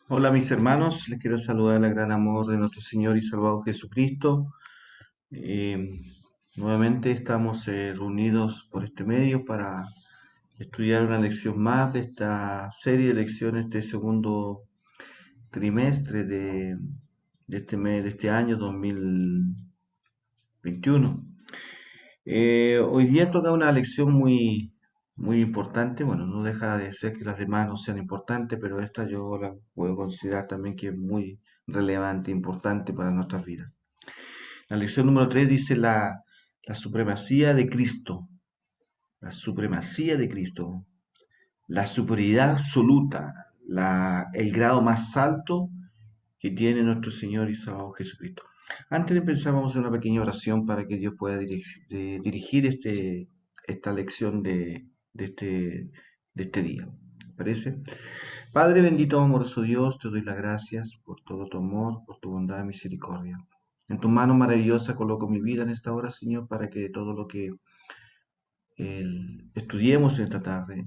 Hola mis hermanos, les quiero saludar en el gran amor de nuestro Señor y Salvador Jesucristo. Eh, Nuevamente estamos reunidos por este medio para estudiar una lección más de esta serie de lecciones de segundo trimestre de este mes, de este año 2021. Hoy día toca una lección muy importante. Bueno, no deja de ser que las demás no sean importantes, pero esta yo la puedo considerar también que es muy relevante, importante para nuestras vidas. La lección número 3 dice la supremacía de Cristo, la supremacía de Cristo, la superioridad absoluta, el grado más alto que tiene nuestro Señor y Salvador Jesucristo. Antes de empezar, vamos a hacer una pequeña oración para que Dios pueda dirigir esta lección de este día. ¿Parece? Padre bendito, amoroso Dios, te doy las gracias por todo tu amor, por tu bondad y misericordia. En tu mano maravillosa coloco mi vida en esta hora, Señor, para que todo lo que estudiemos esta tarde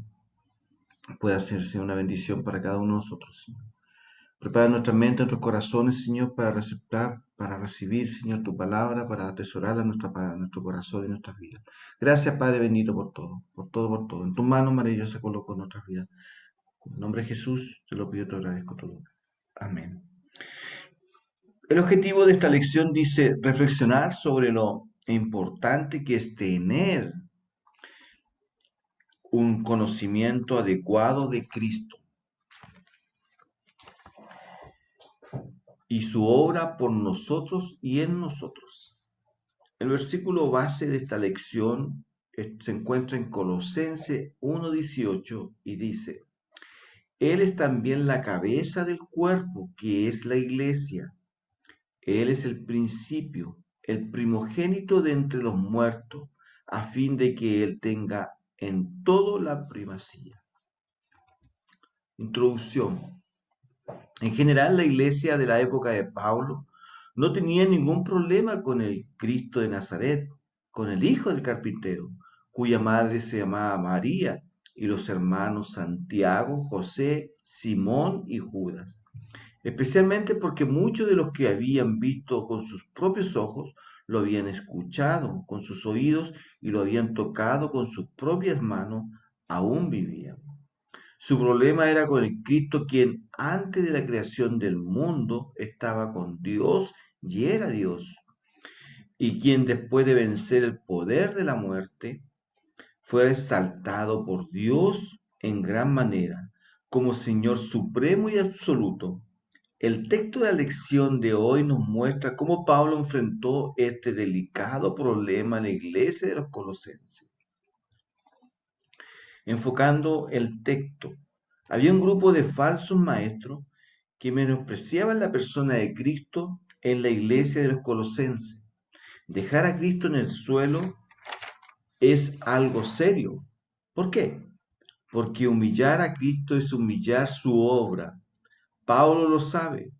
pueda hacerse una bendición para cada uno de nosotros, Señor. Prepara nuestra mente, nuestros corazones, Señor, para receptar, para recibir, Señor, tu palabra, para atesorarla para nuestro corazón y nuestras vidas. Gracias, Padre bendito, por todo, por todo, por todo. En tus manos maravillosas coloco nuestras vidas. En el nombre de Jesús, te lo pido, te agradezco todo. Amén. El objetivo de esta lección dice reflexionar sobre lo importante que es tener un conocimiento adecuado de Cristo y su obra por nosotros y en nosotros. El versículo base de esta lección se encuentra en Colosenses 1:18 y dice, Él es también la cabeza del cuerpo, que es la iglesia. Él es el principio, el primogénito de entre los muertos, a fin de que Él tenga en todo la primacía. Introducción. En general, la iglesia de la época de Pablo no tenía ningún problema con el Cristo de Nazaret, con el hijo del carpintero, cuya madre se llamaba María, y los hermanos Santiago, José, Simón y Judas. Especialmente porque muchos de los que habían visto con sus propios ojos lo habían escuchado con sus oídos y lo habían tocado con sus propias manos, aún vivían. Su problema era con el Cristo quien antes de la creación del mundo estaba con Dios y era Dios, y quien después de vencer el poder de la muerte fue exaltado por Dios en gran manera como Señor supremo y absoluto. El texto de la lección de hoy nos muestra cómo Pablo enfrentó este delicado problema en la iglesia de los Colosenses. Enfocando el texto, había un grupo de falsos maestros que menospreciaban la persona de Cristo en la iglesia de los Colosenses. Dejar a Cristo en el suelo es algo serio. ¿Por qué? Porque humillar a Cristo es humillar su obra. Pablo lo sabe.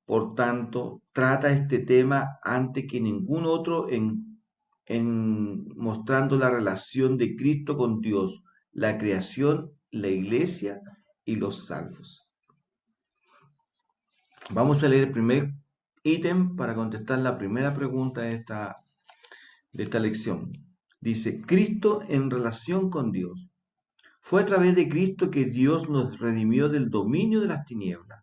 Por tanto, trata este tema antes que ningún otro en mostrando la relación de Cristo con Dios, la creación, la iglesia y los salvos. Vamos a leer el primer ítem para contestar la primera pregunta de esta lección. Dice, Cristo en relación con Dios. Fue a través de Cristo que Dios nos redimió del dominio de las tinieblas.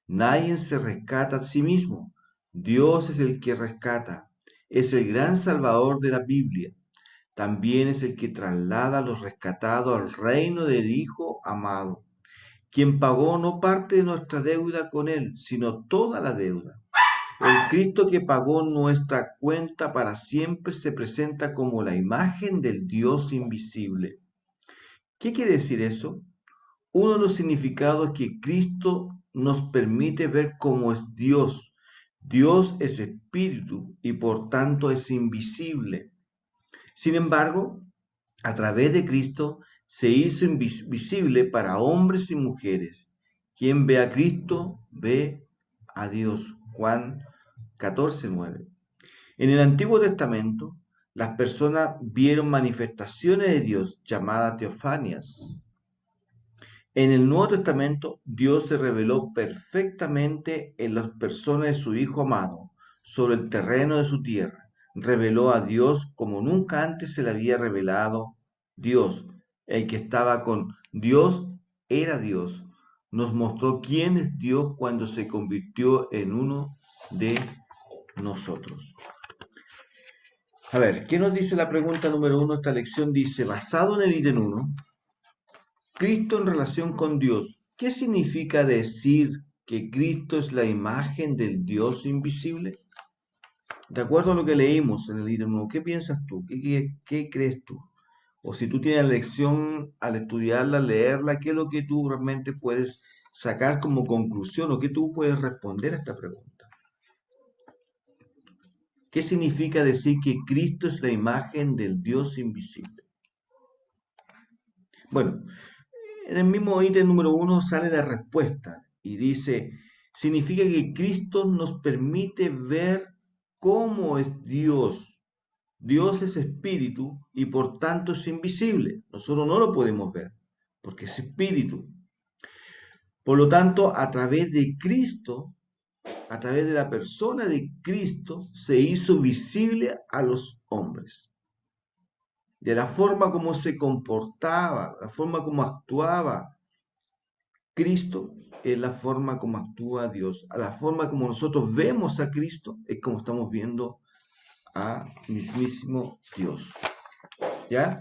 Nadie se rescata a sí mismo. Dios es el que rescata. Es el gran salvador de la Biblia. También es el que traslada a los rescatados al reino del Hijo amado, quien pagó no parte de nuestra deuda con Él, sino toda la deuda. El Cristo que pagó nuestra cuenta para siempre se presenta como la imagen del Dios invisible. ¿Qué quiere decir eso? Uno de los significados es que Cristo nos permite ver cómo es Dios. Dios es espíritu y por tanto es invisible. Sin embargo, a través de Cristo se hizo invisible para hombres y mujeres. Quien ve a Cristo ve a Dios. Juan 14:9. En el Antiguo Testamento, las personas vieron manifestaciones de Dios llamadas teofanías. En el Nuevo Testamento, Dios se reveló perfectamente en las personas de su Hijo amado, sobre el terreno de su tierra. Reveló a Dios como nunca antes se le había revelado Dios. El que estaba con Dios era Dios. Nos mostró quién es Dios cuando se convirtió en uno de nosotros. A ver, ¿qué nos dice la pregunta número 1? Esta lección dice, basado en el ítem 1, Cristo en relación con Dios. ¿Qué significa decir que Cristo es la imagen del Dios invisible? De acuerdo a lo que leímos en el ítem 1, ¿qué piensas tú? ¿Qué crees tú? O si tú tienes la lección al estudiarla, leerla, ¿qué es lo que tú realmente puedes sacar como conclusión o qué tú puedes responder a esta pregunta? ¿Qué significa decir que Cristo es la imagen del Dios invisible? Bueno, en el mismo ítem número 1 sale la respuesta y dice, significa que Cristo nos permite ver cómo es Dios. Dios es espíritu y por tanto es invisible. Nosotros no lo podemos ver porque es espíritu. Por lo tanto, a través de Cristo, a través de la persona de Cristo, se hizo visible a los hombres. De la forma como se comportaba, la forma como actuaba Cristo, es la forma como actúa Dios. A la forma como nosotros vemos a Cristo es como estamos viendo a mismísimo Dios. ¿Ya?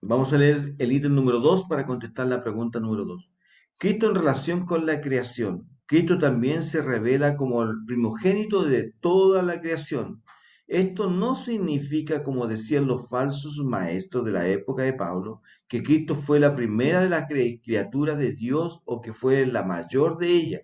Vamos a leer el ítem número 2 para contestar la pregunta número 2. Cristo en relación con la creación. Cristo también se revela como el primogénito de toda la creación. Esto no significa, como decían los falsos maestros de la época de Pablo, que Cristo fue la primera de las criaturas de Dios o que fue la mayor de ellas.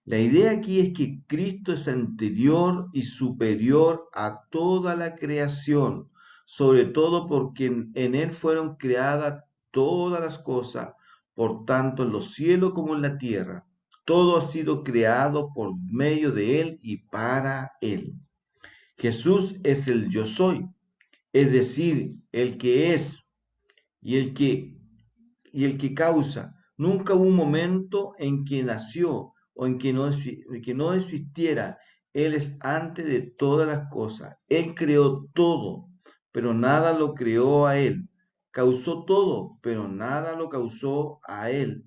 La idea aquí es que Cristo es anterior y superior a toda la creación, sobre todo porque en Él fueron creadas todas las cosas, por tanto en los cielos como en la tierra. Todo ha sido creado por medio de Él y para Él. Jesús es el yo soy, es decir, el que es y el que causa. Nunca hubo un momento en que nació o en que no existiera. Él es antes de todas las cosas. Él creó todo, pero nada lo creó a Él. Causó todo, pero nada lo causó a Él.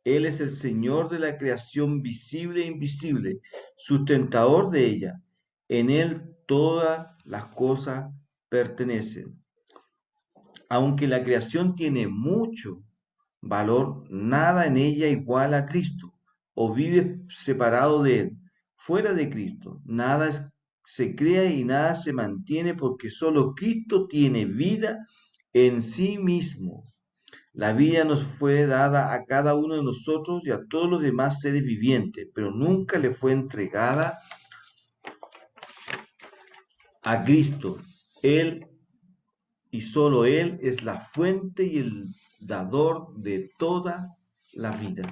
Él es el Señor de la creación visible e invisible, sustentador de ella. En Él todas las cosas pertenecen. Aunque la creación tiene mucho valor, nada en ella iguala a Cristo o vive separado de Él. Fuera de Cristo, se crea y nada se mantiene porque solo Cristo tiene vida en sí mismo. La vida nos fue dada a cada uno de nosotros y a todos los demás seres vivientes, pero nunca le fue entregada a Cristo. Él y solo Él es la fuente y el dador de toda la vida.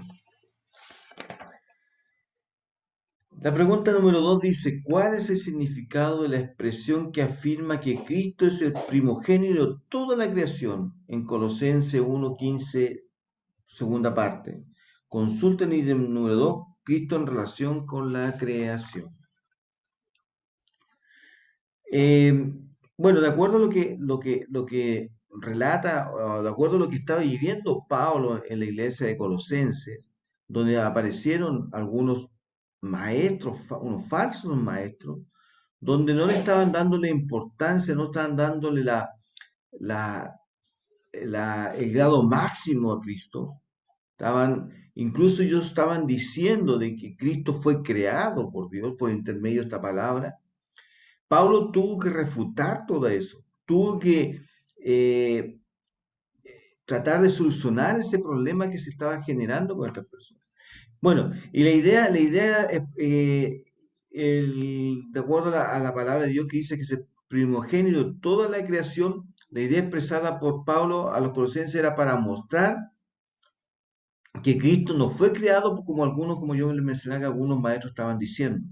La pregunta número 2 dice, ¿cuál es el significado de la expresión que afirma que Cristo es el primogénito de toda la creación? En Colosenses 1:15, segunda parte. Consulten el ítem número 2, Cristo en relación con la creación. Bueno, de acuerdo a lo que relata, o de acuerdo a lo que estaba viviendo Pablo en la iglesia de Colosenses, donde aparecieron algunos maestros, unos falsos maestros, donde no le estaban dándole importancia, no estaban dándole la, el grado máximo a Cristo. Incluso ellos estaban diciendo de que Cristo fue creado por Dios por intermedio de esta palabra. Pablo tuvo que refutar todo eso, tuvo que eh, tratar de solucionar ese problema que se estaba generando con estas personas. Bueno, y la idea de acuerdo a la palabra de Dios que dice que es el primogénito de toda la creación, la idea expresada por Pablo a los colosenses era para mostrar que Cristo no fue creado como algunos, como yo les mencionaba, que algunos maestros estaban diciendo.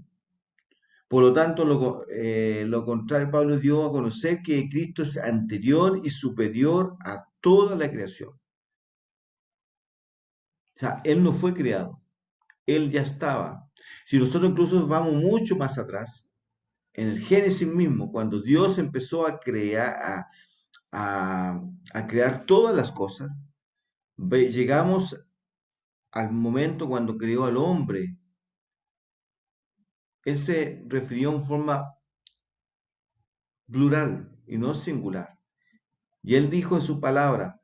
Por lo tanto, lo contrario, Pablo dio a conocer que Cristo es anterior y superior a toda la creación. O sea, Él no fue creado, Él ya estaba. Si nosotros incluso vamos mucho más atrás, en el Génesis mismo, cuando Dios empezó a crear, a crear todas las cosas, llegamos al momento cuando creó al hombre. Él se refirió en forma plural y no singular. Y él dijo en su palabra,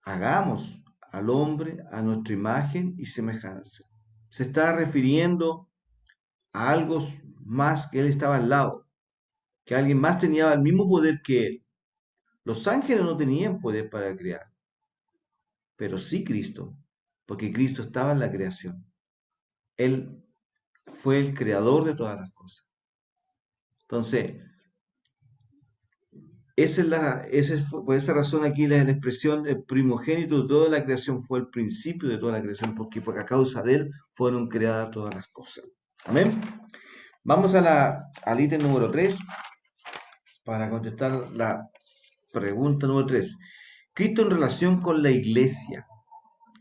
hagamos al hombre a nuestra imagen y semejanza. Se está refiriendo a algo más, que él estaba al lado, que alguien más tenía el mismo poder que él. Los ángeles no tenían poder para crear, pero sí Cristo, porque Cristo estaba en la creación. Él fue el creador de todas las cosas. Entonces, por esa razón aquí la expresión el primogénito de toda la creación fue el principio de toda la creación, porque a causa de él fueron creadas todas las cosas. Amén. Vamos al ítem número 3 para contestar la pregunta número 3. Cristo en relación con la iglesia.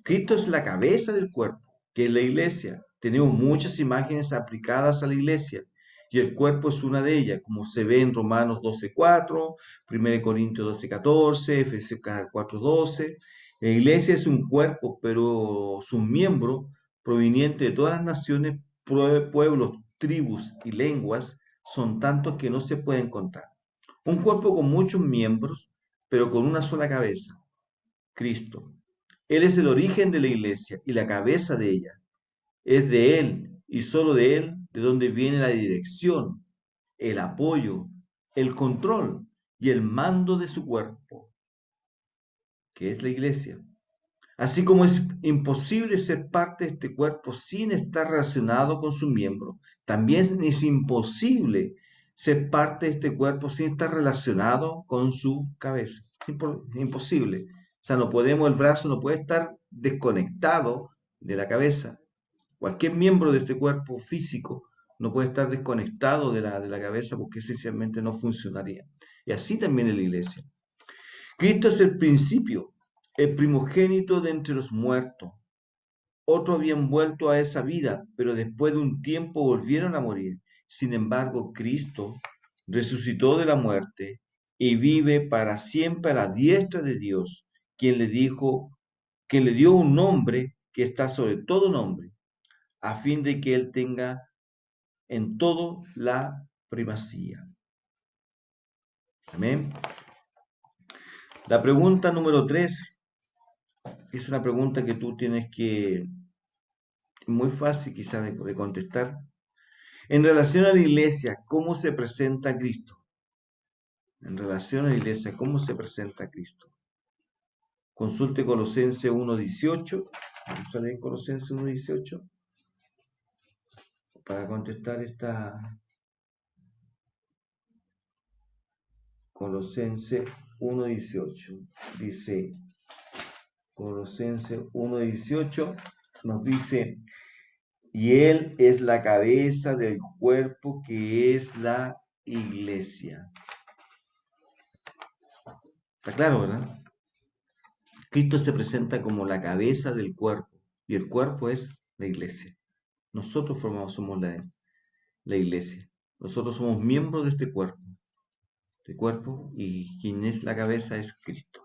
Cristo es la cabeza del cuerpo, que es la iglesia. Tenemos muchas imágenes aplicadas a la iglesia y el cuerpo es una de ellas, como se ve en Romanos 12:4, 1 Corintios 12:14, Efesios 4:12. La iglesia es un cuerpo, pero sus miembros, provenientes de todas las naciones, pueblos, tribus y lenguas, son tantos que no se pueden contar. Un cuerpo con muchos miembros, pero con una sola cabeza, Cristo. Él es el origen de la iglesia y la cabeza de ella. Es de Él y solo de Él de donde viene la dirección, el apoyo, el control y el mando de su cuerpo, que es la iglesia. Así como es imposible ser parte de este cuerpo sin estar relacionado con su miembro, también es imposible ser parte de este cuerpo sin estar relacionado con su cabeza. Imposible. O sea, no podemos, el brazo no puede estar desconectado de la cabeza. Cualquier miembro de este cuerpo físico no puede estar desconectado de la cabeza porque esencialmente no funcionaría. Y así también en la iglesia. Cristo es el principio, el primogénito de entre los muertos. Otros habían vuelto a esa vida, pero después de un tiempo volvieron a morir. Sin embargo, Cristo resucitó de la muerte y vive para siempre a la diestra de Dios, quien le dijo, que le dio un nombre que está sobre todo nombre, a fin de que él tenga en todo la primacía. Amén. La pregunta número 3 es una pregunta que tú tienes que, muy fácil quizás de contestar. En relación a la iglesia, ¿cómo se presenta Cristo? En relación a la iglesia, ¿cómo se presenta Cristo? Consulte Colosenses 1:18. Vamos a leer Colosenses 1:18 para contestar esta. Colosenses 1:18. Dice, Colosenses 1:18 nos dice, y Él es la cabeza del cuerpo que es la iglesia. Está claro, ¿verdad? Cristo se presenta como la cabeza del cuerpo y el cuerpo es la iglesia. Nosotros somos la iglesia. Nosotros somos miembros de este cuerpo y quien es la cabeza es Cristo.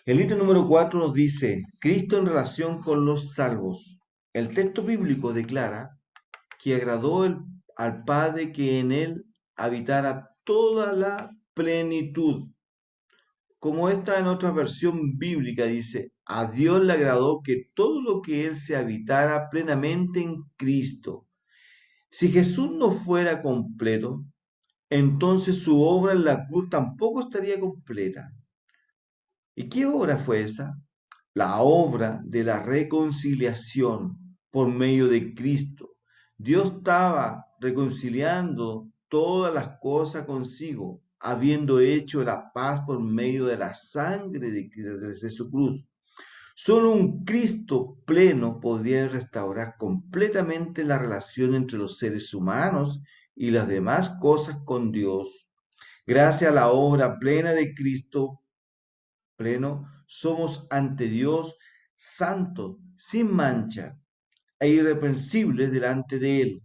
El ítem número 4 nos dice, Cristo en relación con los salvos. El texto bíblico declara que agradó al Padre que en él habitara toda la plenitud. Como esta en otra versión bíblica dice, a Dios le agradó que todo lo que él se habitara plenamente en Cristo. Si Jesús no fuera completo, entonces su obra en la cruz tampoco estaría completa. ¿Y qué obra fue esa? La obra de la reconciliación por medio de Cristo. Dios estaba reconciliando todas las cosas consigo, habiendo hecho la paz por medio de la sangre de su cruz. Solo un Cristo pleno podría restaurar completamente la relación entre los seres humanos y las demás cosas con Dios. Gracias a la obra plena de Cristo pleno, somos ante Dios santos, sin mancha e irreprensibles delante de Él.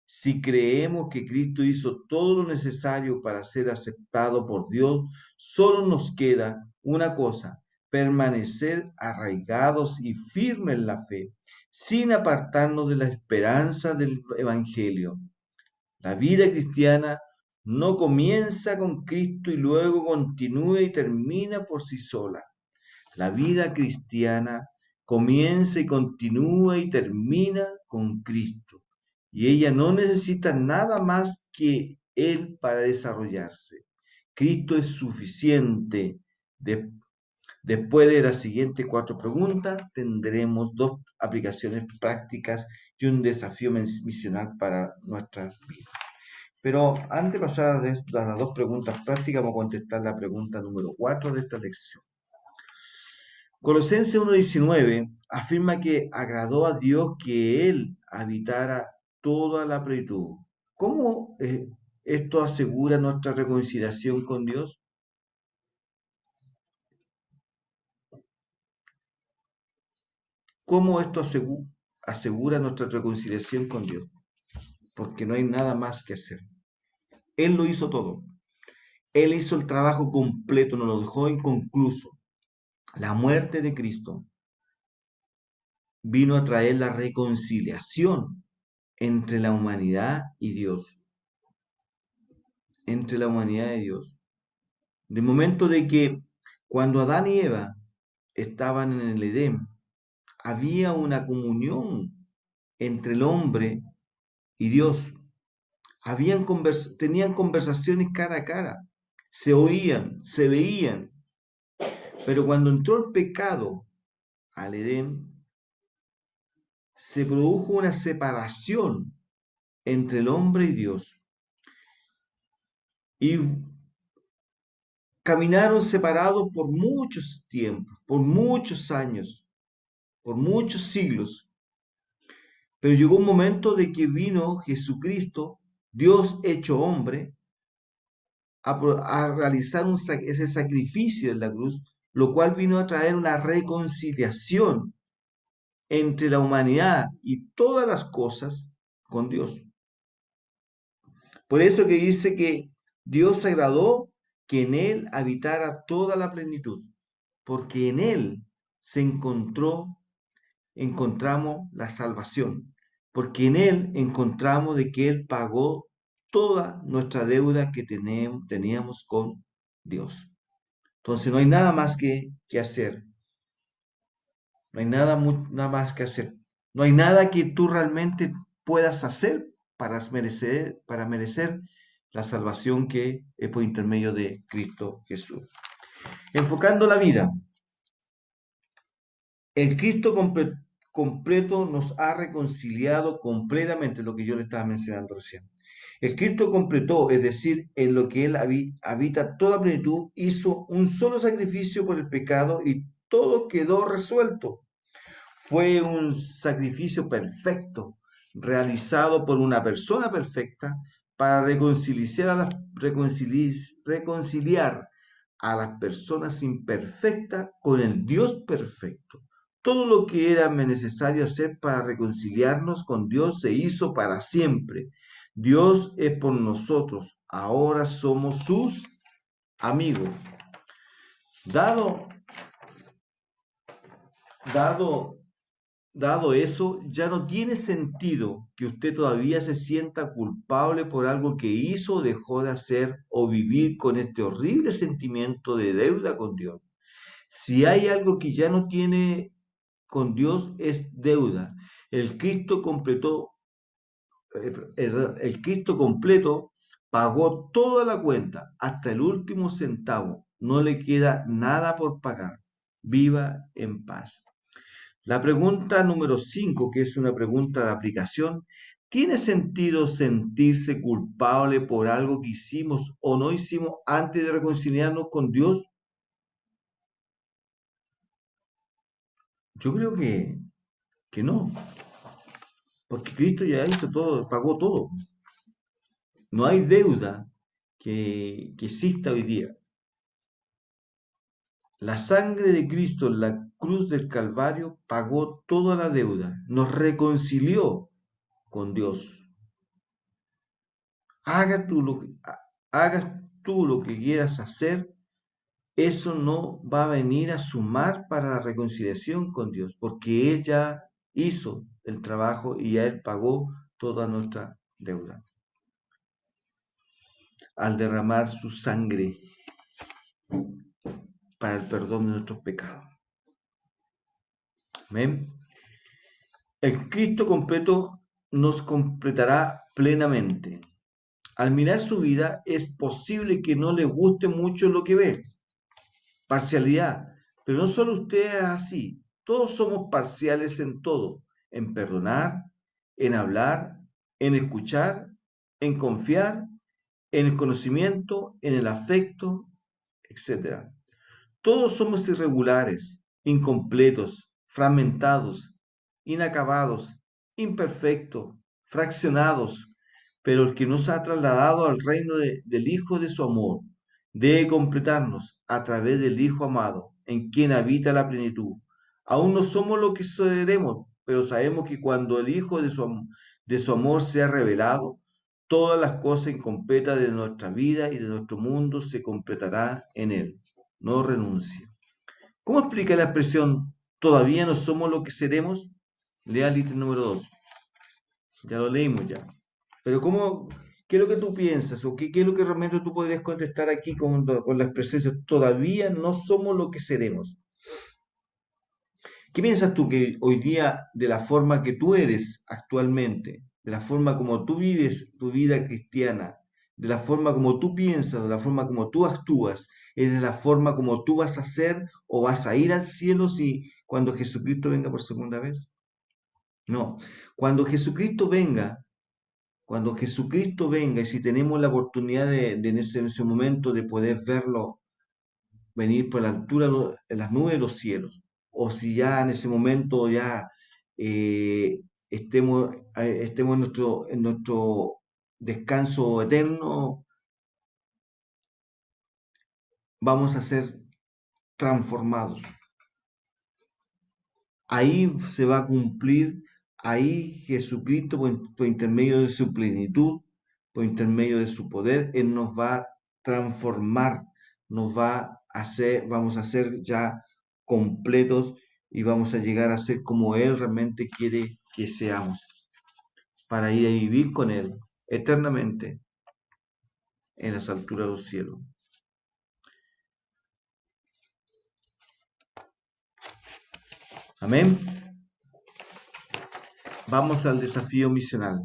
Si creemos que Cristo hizo todo lo necesario para ser aceptado por Dios, solo nos queda una cosa: permanecer arraigados y firmes en la fe, sin apartarnos de la esperanza del Evangelio. La vida cristiana no comienza con Cristo y luego continúa y termina por sí sola. La vida cristiana comienza y continúa y termina con Cristo. Y ella no necesita nada más que Él para desarrollarse. Cristo es suficiente. Después de las siguientes 4 preguntas, tendremos 2 aplicaciones prácticas y un desafío misional para nuestras vidas. Pero antes de pasar a las 2 preguntas prácticas, vamos a contestar la pregunta número 4 de esta lección. Colosenses 1:19 afirma que agradó a Dios que Él habitara toda la plenitud. ¿Cómo esto asegura nuestra reconciliación con Dios? ¿Cómo esto asegura nuestra reconciliación con Dios? Porque no hay nada más que hacer. Él lo hizo todo. Él hizo el trabajo completo, nos lo dejó inconcluso. La muerte de Cristo vino a traer la reconciliación entre la humanidad y Dios. Entre la humanidad y Dios. De momento de que cuando Adán y Eva estaban en el Edén, había una comunión entre el hombre y Dios. Tenían conversaciones cara a cara, se oían, se veían. Pero cuando entró el pecado al Edén, se produjo una separación entre el hombre y Dios. Y caminaron separados por muchos tiempos, por muchos años, por muchos siglos. Pero llegó un momento de que vino Jesucristo, Dios hecho hombre, a realizar ese sacrificio en la cruz, lo cual vino a traer una reconciliación entre la humanidad y todas las cosas con Dios. Por eso que dice que Dios agradó que en Él habitara toda la plenitud, porque en Él se encontramos la salvación, porque en Él encontramos de que Él pagó toda nuestra deuda que teníamos con Dios. Entonces no hay nada más que hacer, no hay nada más que hacer, no hay nada que tú realmente puedas hacer para merecer la salvación que es por intermedio de Cristo Jesús. Enfocando la vida, el Cristo completo nos ha reconciliado completamente, lo que yo le estaba mencionando recién. El Cristo completó, es decir, en lo que Él habita toda plenitud, hizo un solo sacrificio por el pecado y todo quedó resuelto. Fue un sacrificio perfecto, realizado por una persona perfecta para reconciliar a las personas imperfectas con el Dios perfecto. Todo lo que era necesario hacer para reconciliarnos con Dios se hizo para siempre. Dios es por nosotros, ahora somos sus amigos. Dado, dado Dado eso, ya no tiene sentido que usted todavía se sienta culpable por algo que hizo o dejó de hacer o vivir con este horrible sentimiento de deuda con Dios. Si hay algo que ya no tiene con Dios es deuda. El Cristo completó, el Cristo completo pagó toda la cuenta, hasta el último centavo. No le queda nada por pagar. Viva en paz. La pregunta número 5, que es una pregunta de aplicación: ¿tiene sentido sentirse culpable por algo que hicimos o no hicimos antes de reconciliarnos con Dios? Yo creo que no, porque Cristo ya hizo todo, pagó todo. No hay deuda que exista hoy día. La sangre de Cristo en la cruz del Calvario pagó toda la deuda, nos reconcilió con Dios. Haga tú lo que, hagas tú lo que quieras hacer, eso no va a venir a sumar para la reconciliación con Dios, porque Él ya hizo el trabajo y ya Él pagó toda nuestra deuda al derramar su sangre para el perdón de nuestros pecados. Amén. El Cristo completo nos completará plenamente. Al mirar su vida es posible que no le guste mucho lo que ve. Parcialidad. Pero no solo usted es así. Todos somos parciales en todo. En perdonar, en hablar, en escuchar, en confiar, en el conocimiento, en el afecto, etc. Todos somos irregulares, incompletos, fragmentados, inacabados, imperfectos, fraccionados, pero el que nos ha trasladado al reino del Hijo de su amor debe completarnos a través del Hijo amado, en quien habita la plenitud. Aún no somos lo que seremos, pero sabemos que cuando el Hijo de su amor sea revelado, todas las cosas incompletas de nuestra vida y de nuestro mundo se completará en él. No renuncie. ¿Cómo explica la expresión todavía no somos lo que seremos? Lea el ítem número 2. Ya lo leímos ya. Pero ¿qué es lo que tú piensas? ¿O qué es lo que realmente tú podrías contestar aquí con la expresión todavía no somos lo que seremos? ¿Qué piensas tú que hoy día, de la forma que tú eres actualmente, de la forma como tú vives tu vida cristiana, de la forma como tú piensas, de la forma como tú actúas, es de la forma como tú vas a ser o vas a ir al cielo si cuando Jesucristo venga por segunda vez? No, cuando Jesucristo venga, cuando Jesucristo venga y si tenemos la oportunidad en ese momento de poder verlo venir por la altura, en las nubes de los cielos, o si ya en ese momento ya estemos en nuestro descanso eterno, vamos a ser transformados. Ahí se va a cumplir, ahí Jesucristo, por intermedio de su plenitud, por intermedio de su poder, Él nos va a transformar, nos va a hacer, vamos a ser ya completos y vamos a llegar a ser como Él realmente quiere que seamos, para ir a vivir con Él eternamente en las alturas del cielo. Amén. Vamos al desafío misional.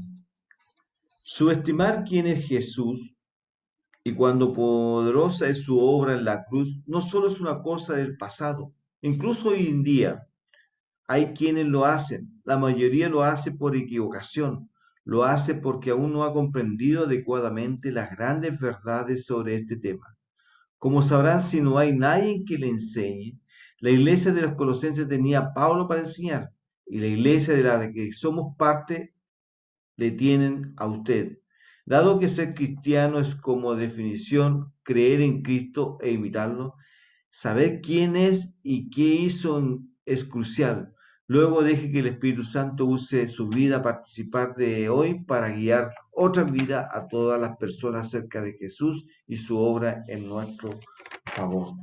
Subestimar quién es Jesús y cuando poderosa es su obra en la cruz, no solo es una cosa del pasado, incluso hoy en día hay quienes lo hacen, la mayoría lo hace por equivocación, lo hace porque aún no ha comprendido adecuadamente las grandes verdades sobre este tema. Como sabrán, si no hay nadie que le enseñe, la iglesia de los Colosenses tenía a Pablo para enseñar, y la iglesia de la que somos parte le tienen a usted. Dado que ser cristiano es como definición creer en Cristo e imitarlo, saber quién es y qué hizo es crucial. Luego deje que el Espíritu Santo use su vida a participar de hoy para guiar otra vida a todas las personas cerca de Jesús y su obra en nuestro favor.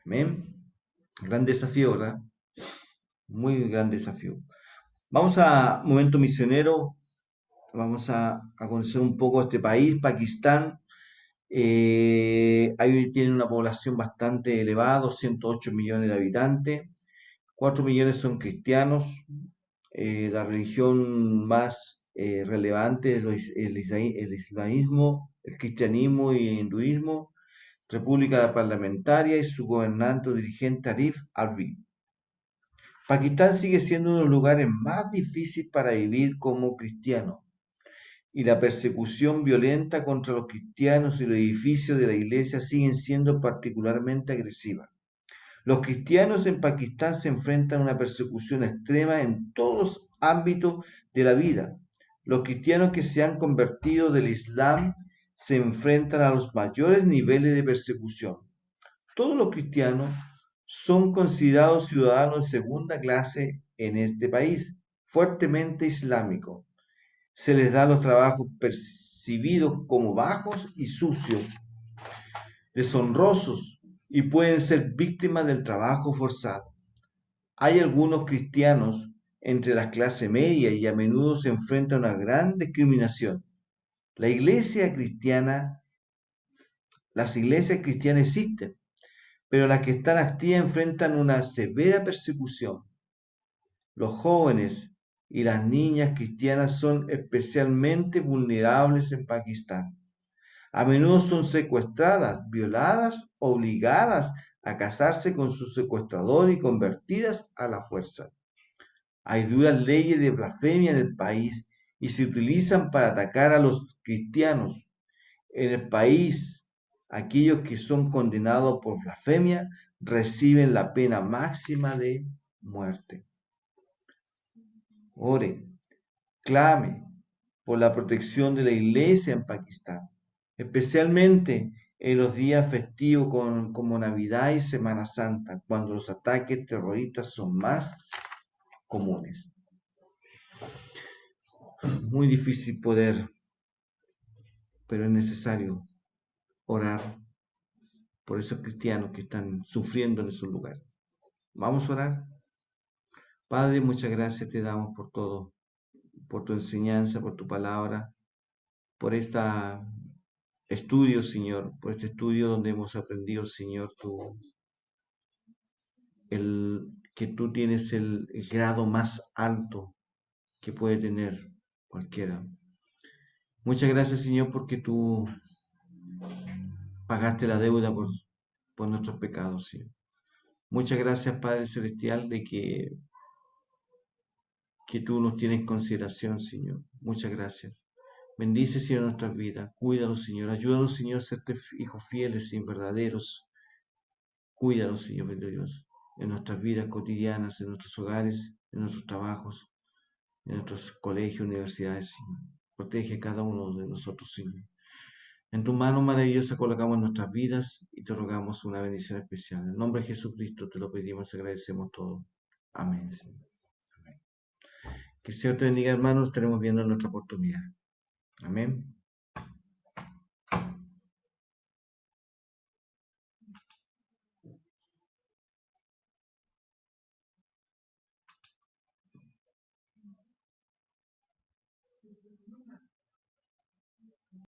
Amén. Gran desafío, ¿verdad? Muy gran desafío. Vamos a momento misionero. Vamos a conocer un poco este país, Pakistán. Ahí tiene una población bastante elevada, 208 millones de habitantes. 4 millones son cristianos. La religión más relevante es el islamismo, el cristianismo y el hinduismo. República parlamentaria y su gobernante o dirigente Arif Alvi. Pakistán sigue siendo uno de los lugares más difíciles para vivir como cristiano y la persecución violenta contra los cristianos y los edificios de la iglesia siguen siendo particularmente agresivas. Los cristianos en Pakistán se enfrentan a una persecución extrema en todos los ámbitos de la vida. Los cristianos que se han convertido del Islam se enfrentan a los mayores niveles de persecución. Todos los cristianos son considerados ciudadanos de segunda clase en este país, fuertemente islámico. Se les da los trabajos percibidos como bajos y sucios, deshonrosos, y pueden ser víctimas del trabajo forzado. Hay algunos cristianos entre la clase media y a menudo se enfrentan a una gran discriminación. La iglesia cristiana, las iglesias cristianas existen, pero las que están activas enfrentan una severa persecución. Los jóvenes y las niñas cristianas son especialmente vulnerables en Pakistán. A menudo son secuestradas, violadas, obligadas a casarse con su secuestrador y convertidas a la fuerza. Hay duras leyes de blasfemia en el país y se utilizan para atacar a los cristianos. En el país, aquellos que son condenados por blasfemia reciben la pena máxima de muerte. Ore, clame por la protección de la iglesia en Pakistán, especialmente en los días festivos como Navidad y Semana Santa, cuando los ataques terroristas son más comunes. Muy difícil poder, pero es necesario orar por esos cristianos que están sufriendo en esos lugares. Vamos a orar. Padre, muchas gracias te damos por todo, por tu enseñanza, por tu palabra, por este estudio, Señor, por este estudio donde hemos aprendido, Señor, que tú tienes el grado más alto que puede tener cualquiera. Muchas gracias, Señor, porque tú pagaste la deuda por nuestros pecados, Señor. Muchas gracias, Padre Celestial, de que tú nos tienes en consideración, Señor. Muchas gracias. Bendice, Señor, nuestras vidas. Cuídanos, Señor. Ayúdanos, Señor, a ser hijos fieles y verdaderos. Cuídanos, Señor, Dios, en nuestras vidas cotidianas, en nuestros hogares, en nuestros trabajos, en nuestros colegios, universidades, Señor. Protege a cada uno de nosotros, Señor. En tu mano maravillosa colocamos nuestras vidas y te rogamos una bendición especial. En el nombre de Jesucristo te lo pedimos y agradecemos todo. Amén, Señor. Amén. Que el Señor te bendiga, hermanos. Nos estaremos viendo en nuestra oportunidad. Amén.